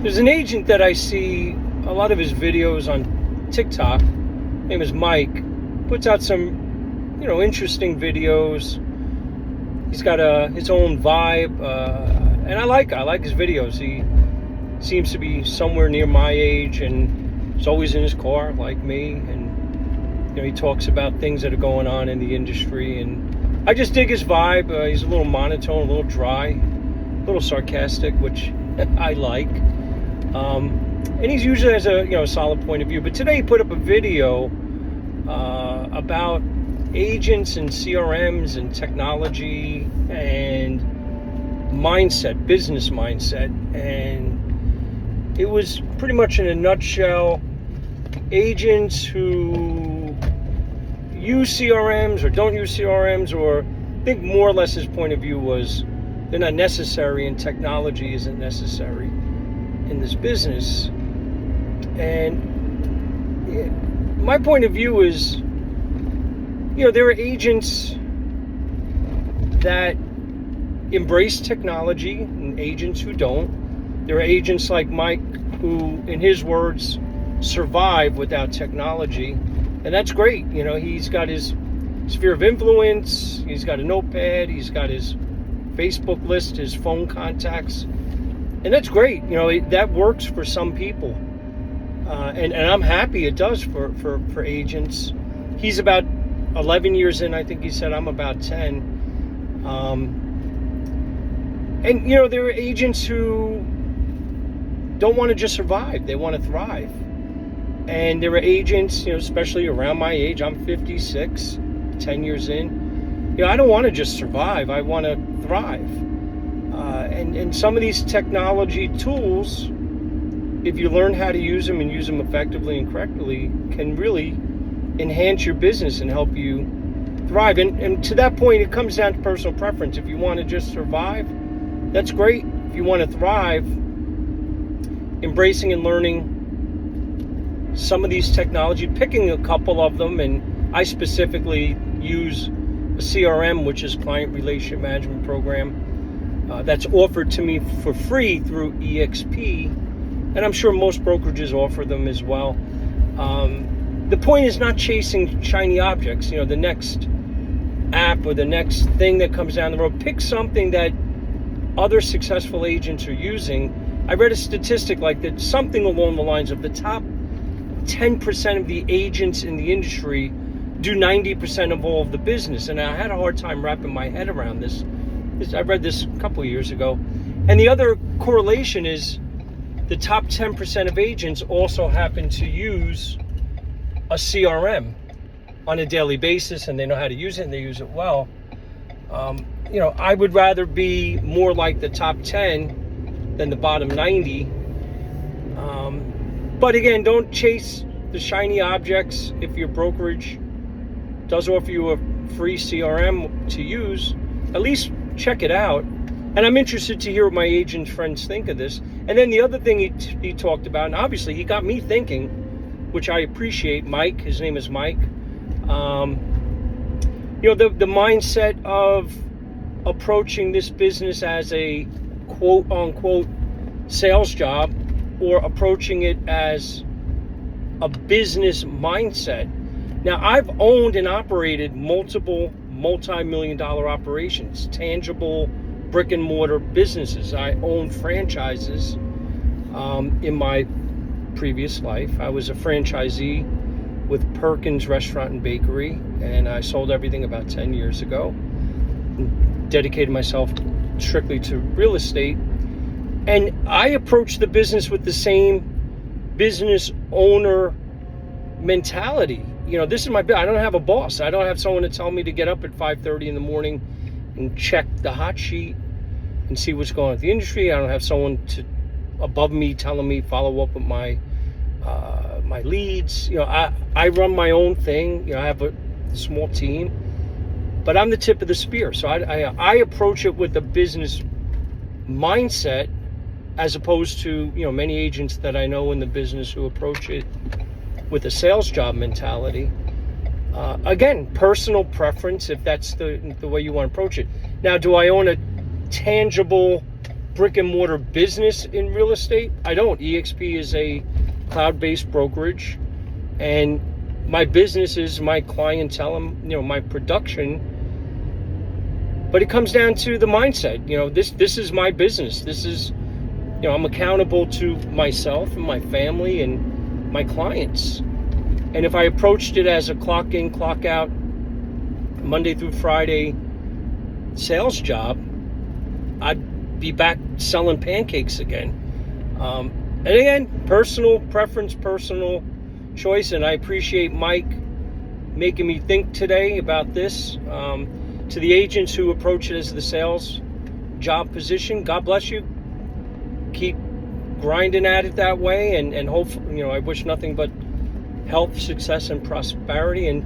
There's an agent that I see a lot of his videos on TikTok. His name is Mike. Puts out some, interesting videos. He's got his own vibe, and I like his videos. He seems to be somewhere near my age, and he's always in his car like me. And he talks about things that are going on in the industry, and I just dig his vibe. He's a little monotone, a little dry, a little sarcastic, which I like. And he's usually has a solid point of view. But today he put up a video about agents and CRMs and technology and mindset, business mindset. And it was pretty much in a nutshell, agents who use CRMs or don't use CRMs, or I think more or less his point of view was they're not necessary and technology isn't necessary in this business. And my point of view is, there are agents that embrace technology and agents who don't. There are agents like Mike who, in his words, survive without technology. And that's great. He's got his sphere of influence. He's got a notepad. He's got his Facebook list, his phone contacts. And that's great. That works for some people. And I'm happy it does for agents. He's about 11 years in, I think he said. I'm about 10. And there are agents who don't want to just survive. They want to thrive. And there are agents, especially around my age. I'm 56, 10 years in. I don't want to just survive. I want to thrive. And some of these technology tools, if you learn how to use them and use them effectively and correctly, can really enhance your business and help you thrive. And to that point, it comes down to personal preference. If you want to just survive, that's great. If you want to thrive, embracing and learning some of these technology, picking a couple of them, and I specifically use a CRM, which is Client Relationship Management Program, that's offered to me for free through EXP, and I'm sure most brokerages offer them as well. The point is not chasing shiny objects, the next app or the next thing that comes down the road. Pick something that other successful agents are using. I read a statistic like that, something along the lines of the top 10% of the agents in the industry do 90% of all of the business. And I had a hard time wrapping my head around this. I read this a couple of years ago. And the other correlation is the top 10% of agents also happen to use a CRM on a daily basis, and they know how to use it, and they use it well. I would rather be more like the top 10 than the bottom 90. But again, don't chase the shiny objects. If your brokerage does offer you a free CRM to use, at least check it out. And I'm interested to hear what my agent friends think of this. And then the other thing he talked about, and obviously he got me thinking, which I appreciate. Mike, his name is Mike. The mindset of approaching this business as a quote unquote sales job, or approaching it as a business mindset. Now, I've owned and operated multiple multi-million dollar operations, tangible brick and mortar businesses. I owned franchises in my previous life. I was a franchisee with Perkins Restaurant and Bakery, and I sold everything about 10 years ago. Dedicated myself strictly to real estate. And I approached the business with the same business owner mentality. This is my business. I don't have a boss. I don't have someone to tell me to get up at 5:30 in the morning and check the hot sheet and see what's going on with the industry. I don't have someone above me telling me follow up with my leads. I run my own thing. I have a small team, but I'm the tip of the spear. So I approach it with a business mindset, as opposed to many agents that I know in the business who approach it with a sales job mentality. Again, personal preference, if that's the way you want to approach it. Now, do I own a tangible brick and mortar business in real estate. I don't. EXP is a cloud-based brokerage, and my business is my clientele and, you know, my production. But it comes down to the mindset. You know, this is my business. This is, you know, I'm accountable to myself and my family and my clients. And if I approached it as a clock in, clock out, Monday through Friday sales job, I'd be back selling pancakes again. And again, personal preference, personal choice. And I appreciate Mike making me think today about this. To the agents who approach it as the sales job position, God bless you. Keep grinding at it that way, and hopefully, you know, I wish nothing but health, success, and prosperity. And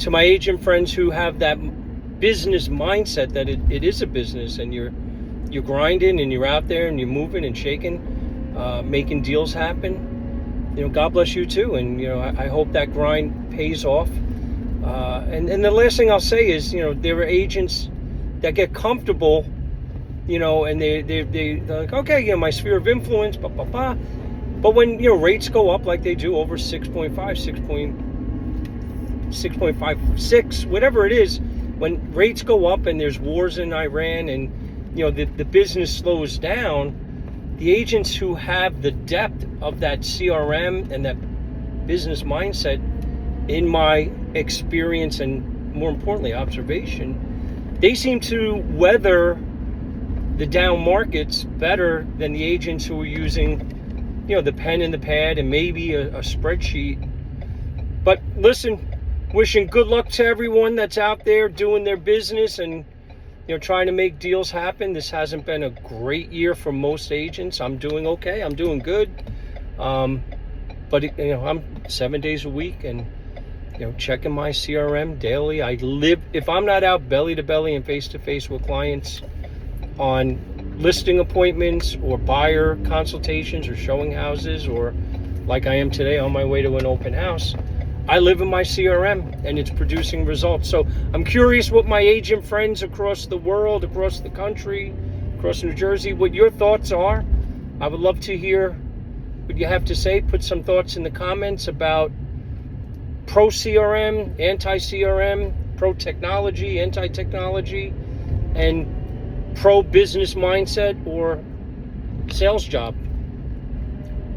to my agent friends who have that business mindset that it is a business, and you're grinding and you're out there and you're moving and shaking, making deals happen, you know, God bless you too. And, you know, I hope that grind pays off. And the last thing I'll say is, you know, there are agents that get comfortable, you know, and they're like, okay, you know, my sphere of influence, blah, blah, blah. But when, you know, rates go up like they do, over 6.56, whatever it is, when rates go up and there's wars in Iran and, you know, the business slows down, the agents who have the depth of that CRM and that business mindset, in my experience and more importantly observation, they seem to weather the down markets better than the agents who are using, you know, the pen and the pad and maybe a spreadsheet. But listen, wishing good luck to everyone that's out there doing their business and, you know, trying to make deals happen. This hasn't been a great year for most agents. I'm doing okay. I'm doing good. But you know, I'm 7 days a week and, you know, checking my CRM daily. I live, if I'm not out belly to belly and face to face with clients on listing appointments or buyer consultations or showing houses, or like I am today on my way to an open house, I live in my CRM and it's producing results. So I'm curious what my agent friends across the world, across the country, across New Jersey, what your thoughts are. I would love to hear what you have to say. Put some thoughts in the comments about pro CRM, anti-CRM, pro technology, anti-technology, and pro business mindset or sales job.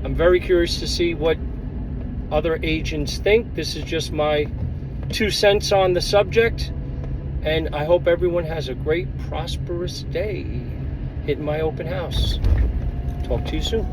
I'm very curious to see what other agents think. This is just my 2 cents on the subject, and I hope everyone has a great, prosperous day hitting my open house. Talk to you soon.